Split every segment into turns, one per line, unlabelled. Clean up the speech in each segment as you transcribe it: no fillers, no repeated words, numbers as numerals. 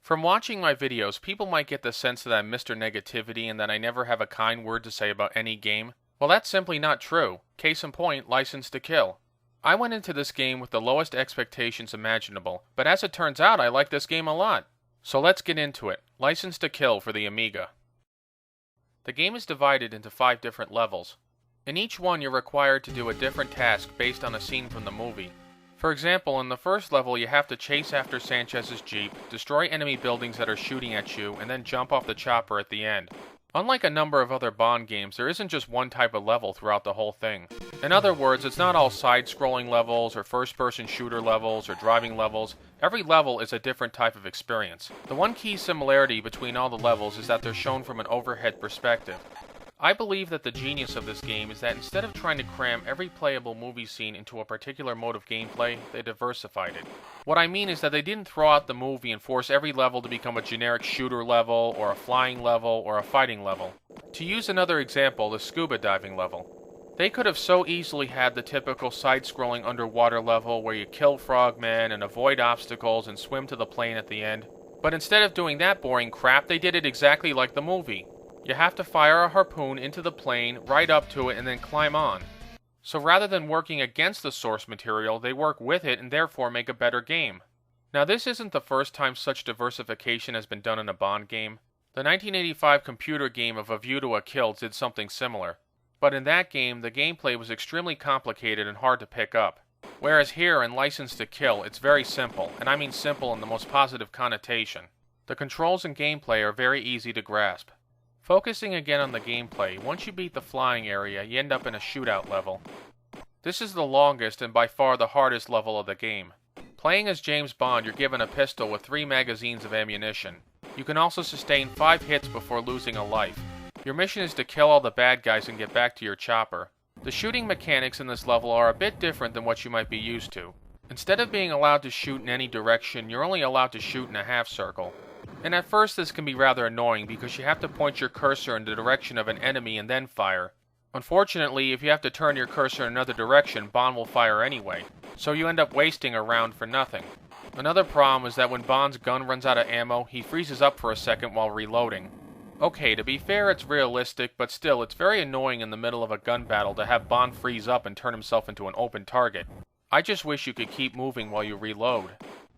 From watching my videos, people might get the sense that I'm Mr. Negativity and that I never have a kind word to say about any game. Well, that's simply not true. Case in point, License to Kill. I went into this game with the lowest expectations imaginable, but as it turns out, I like this game a lot. So let's get into it. License to Kill for the Amiga. The game is divided into 5 different levels. In each one, you're required to do a different task based on a scene from the movie. For example, in the first level, you have to chase after Sanchez's Jeep, destroy enemy buildings that are shooting at you, and then jump off the chopper at the end. Unlike a number of other Bond games, there isn't just one type of level throughout the whole thing. In other words, it's not all side-scrolling levels, or first-person shooter levels, or driving levels. Every level is a different type of experience. The one key similarity between all the levels is that they're shown from an overhead perspective. I believe that the genius of this game is that instead of trying to cram every playable movie scene into a particular mode of gameplay, they diversified it. What I mean is that they didn't throw out the movie and force every level to become a generic shooter level, or a flying level, or a fighting level. To use another example, the scuba diving level. They could have so easily had the typical side-scrolling underwater level where you kill frogmen and avoid obstacles and swim to the plane at the end. But instead of doing that boring crap, they did it exactly like the movie. You have to fire a harpoon into the plane, right up to it, and then climb on. So rather than working against the source material, they work with it and therefore make a better game. Now this isn't the first time such diversification has been done in a Bond game. The 1985 computer game of A View to a Kill did something similar. But in that game, the gameplay was extremely complicated and hard to pick up. Whereas here in License to Kill, it's very simple, and I mean simple in the most positive connotation. The controls and gameplay are very easy to grasp. Focusing again on the gameplay, once you beat the flying area, you end up in a shootout level. This is the longest and by far the hardest level of the game. Playing as James Bond, you're given a pistol with 3 magazines of ammunition. You can also sustain 5 hits before losing a life. Your mission is to kill all the bad guys and get back to your chopper. The shooting mechanics in this level are a bit different than what you might be used to. Instead of being allowed to shoot in any direction, you're only allowed to shoot in a half circle. And at first this can be rather annoying because you have to point your cursor in the direction of an enemy and then fire. Unfortunately, if you have to turn your cursor in another direction, Bond will fire anyway, so you end up wasting a round for nothing. Another problem is that when Bond's gun runs out of ammo, he freezes up for a second while reloading. Okay, to be fair, it's realistic, but still, it's very annoying in the middle of a gun battle to have Bond freeze up and turn himself into an open target. I just wish you could keep moving while you reload.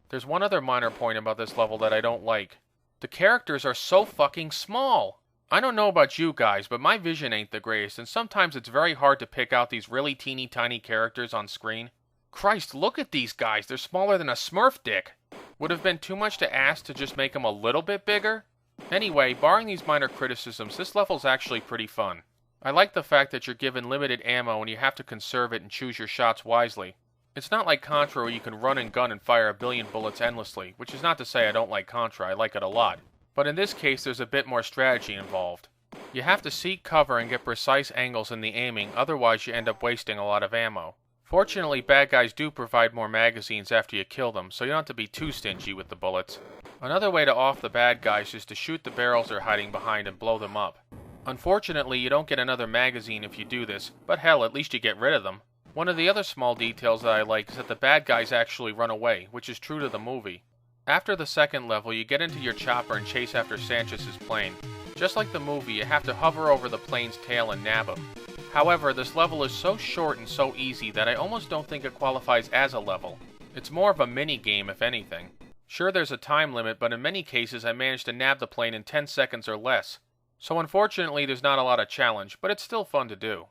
There's one other minor point about this level that I don't like. The characters are so fucking small! I don't know about you guys, but my vision ain't the greatest, and sometimes it's very hard to pick out these really teeny tiny characters on screen. Christ, look at these guys, they're smaller than a Smurf dick! Would have been too much to ask to just make them a little bit bigger? Anyway, barring these minor criticisms, this level's actually pretty fun. I like the fact that you're given limited ammo and you have to conserve it and choose your shots wisely. It's not like Contra where you can run and gun and fire a billion bullets endlessly, which is not to say I don't like Contra, I like it a lot. But in this case there's a bit more strategy involved. You have to seek cover and get precise angles in the aiming, otherwise you end up wasting a lot of ammo. Fortunately, bad guys do provide more magazines after you kill them, so you don't have to be too stingy with the bullets. Another way to off the bad guys is to shoot the barrels they're hiding behind and blow them up. Unfortunately, you don't get another magazine if you do this, but hell, at least you get rid of them. One of the other small details that I like is that the bad guys actually run away, which is true to the movie. After the second level, you get into your chopper and chase after Sanchez's plane. Just like the movie, you have to hover over the plane's tail and nab him. However, this level is so short and so easy that I almost don't think it qualifies as a level. It's more of a mini-game if anything. Sure, there's a time limit, but in many cases I managed to nab the plane in 10 seconds or less. So unfortunately there's not a lot of challenge, but it's still fun to do.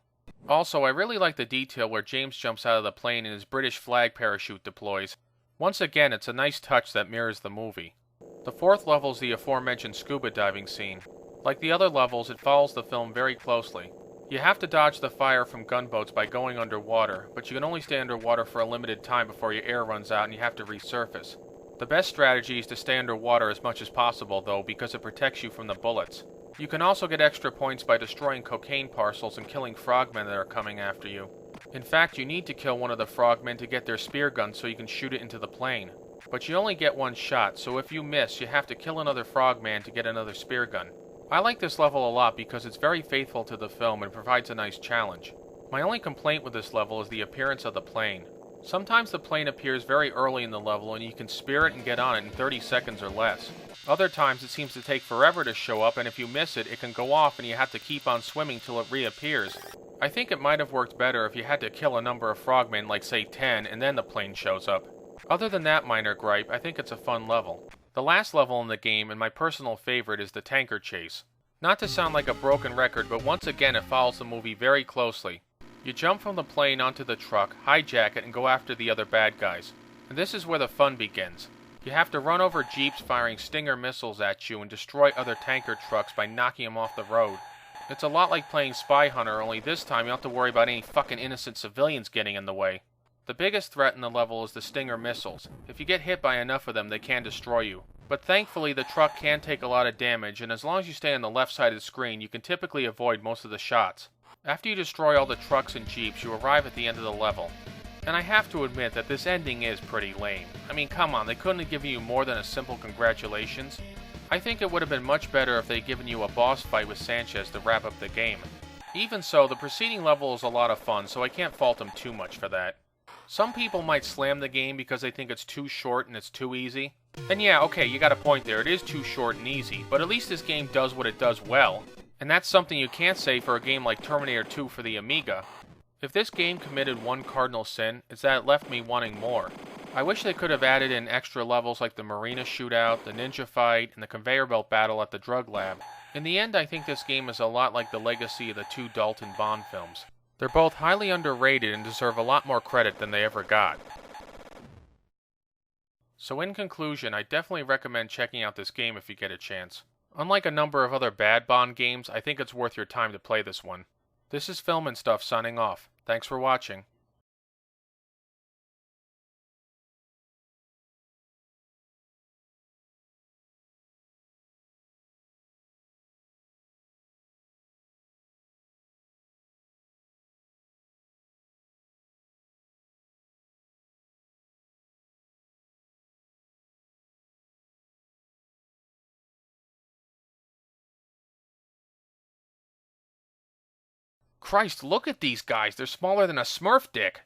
Also, I really like the detail where James jumps out of the plane and his British flag parachute deploys. Once again, it's a nice touch that mirrors the movie. The fourth level is the aforementioned scuba diving scene. Like the other levels, it follows the film very closely. You have to dodge the fire from gunboats by going underwater, but you can only stay underwater for a limited time before your air runs out and you have to resurface. The best strategy is to stay underwater as much as possible though, because it protects you from the bullets. You can also get extra points by destroying cocaine parcels and killing frogmen that are coming after you. In fact, you need to kill one of the frogmen to get their spear gun so you can shoot it into the plane. But you only get one shot, so if you miss, you have to kill another frogman to get another spear gun. I like this level a lot because it's very faithful to the film and provides a nice challenge. My only complaint with this level is the appearance of the plane. Sometimes the plane appears very early in the level and you can spear it and get on it in 30 seconds or less. Other times it seems to take forever to show up, and if you miss it, it can go off and you have to keep on swimming till it reappears. I think it might have worked better if you had to kill a number of frogmen, like say 10, and then the plane shows up. Other than that minor gripe, I think it's a fun level. The last level in the game, and my personal favorite, is the tanker chase. Not to sound like a broken record, but once again it follows the movie very closely. You jump from the plane onto the truck, hijack it, and go after the other bad guys. And this is where the fun begins. You have to run over jeeps firing Stinger missiles at you and destroy other tanker trucks by knocking them off the road. It's a lot like playing Spy Hunter, only this time you don't have to worry about any fucking innocent civilians getting in the way. The biggest threat in the level is the Stinger missiles. If you get hit by enough of them, they can destroy you. But thankfully, the truck can take a lot of damage, and as long as you stay on the left side of the screen, you can typically avoid most of the shots. After you destroy all the trucks and jeeps, you arrive at the end of the level. And I have to admit that this ending is pretty lame. I mean, come on, they couldn't have given you more than a simple congratulations. I think it would have been much better if they'd given you a boss fight with Sanchez to wrap up the game. Even so, the preceding level is a lot of fun, so I can't fault them too much for that. Some people might slam the game because they think it's too short and it's too easy. And yeah, okay, you got a point there, it is too short and easy, but at least this game does what it does well. And that's something you can't say for a game like Terminator 2 for the Amiga. If this game committed one cardinal sin, it's that it left me wanting more. I wish they could have added in extra levels like the Marina Shootout, the Ninja Fight, and the conveyor belt battle at the drug lab. In the end, I think this game is a lot like the legacy of the two Dalton Bond films. They're both highly underrated and deserve a lot more credit than they ever got. So in conclusion, I definitely recommend checking out this game if you get a chance. Unlike a number of other bad Bond games, I think it's worth your time to play this one. This is Film and Stuff signing off. Thanks for watching. Christ, look at these guys. They're smaller than a Smurf dick.